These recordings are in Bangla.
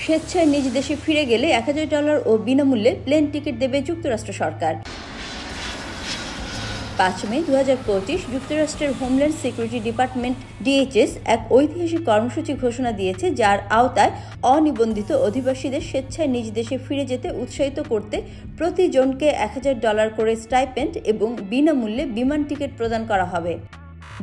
স্বেচ্ছায় নিজ দেশে ফিরে গেলে $1000 ও বিনামূল্যে প্লেন টিকিট দেবে যুক্তরাষ্ট্র সরকার। 5 মে 2025 যুক্তরাষ্ট্রের হোমল্যান্ড সিকিউরিটি ডিপার্টমেন্ট DHS এক ঐতিহাসিক কর্মসূচি ঘোষণা দিয়েছে, যার আওতায় অনিবন্ধিত অধিবাসীদের স্বেচ্ছায় নিজ দেশে ফিরে যেতে উৎসাহিত করতে প্রতি জনকে $1000 করে স্টাইপেন্ড এবং বিনামূল্যে বিমান টিকিট প্রদান করা হবে।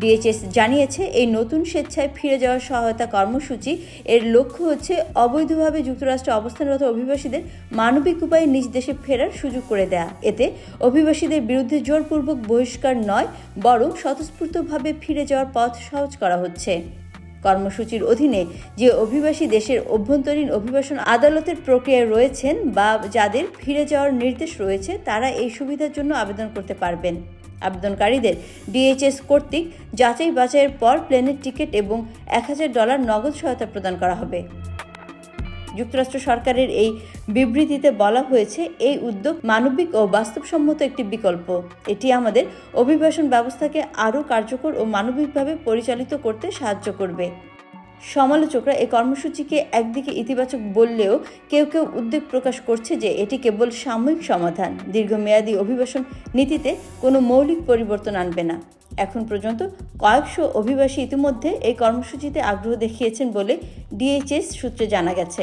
DHS জানিয়েছে, এই নতুন স্বেচ্ছায় ফিরে যাওয়ার সহায়তা কর্মসূচি এর লক্ষ্য হচ্ছে অবৈধভাবে যুক্তরাষ্ট্রে অবস্থানরত অভিবাসীদের মানবিক উপায়ে নিজ দেশে ফেরার সুযোগ করে দেয়া। এতে অভিবাসীদের বিরুদ্ধে জোরপূর্বক বহিষ্কার নয়, বরং স্বতঃস্ফূর্তভাবে ফিরে যাওয়ার পথ সহজ করা হচ্ছে। কর্মসূচির অধীনে যে অভিবাসী দেশের অভ্যন্তরীণ অভিবাসন আদালতের প্রক্রিয়ায় রয়েছেন বা যাদের ফিরে যাওয়ার নির্দেশ রয়েছে, তারা এই সুবিধার জন্য আবেদন করতে পারবেন। আবেদনকারীদের DHS কর্তৃক যাচাই বাছাইয়ের পর প্লেনের টিকিট এবং $1000 নগদ সহায়তা প্রদান করা হবে। যুক্তরাষ্ট্র সরকারের এই বিবৃতিতে বলা হয়েছে, এই উদ্যোগ মানবিক ও বাস্তবসম্মত একটি বিকল্প। এটি আমাদের অভিবাসন ব্যবস্থাকে আরও কার্যকর ও মানবিকভাবে পরিচালিত করতে সাহায্য করবে। সমালোচকরা এই কর্মসূচিকে একদিকে ইতিবাচক বললেও কেউ কেউ উদ্বেগ প্রকাশ করছে যে এটি কেবল সাময়িক সমাধান, দীর্ঘমেয়াদী অভিবাসন নীতিতে কোনো মৌলিক পরিবর্তন আনবে না। এখন পর্যন্ত কয়েকশো অভিবাসী ইতিমধ্যে এই কর্মসূচিতে আগ্রহ দেখিয়েছেন বলে DHS সূত্রে জানা গেছে।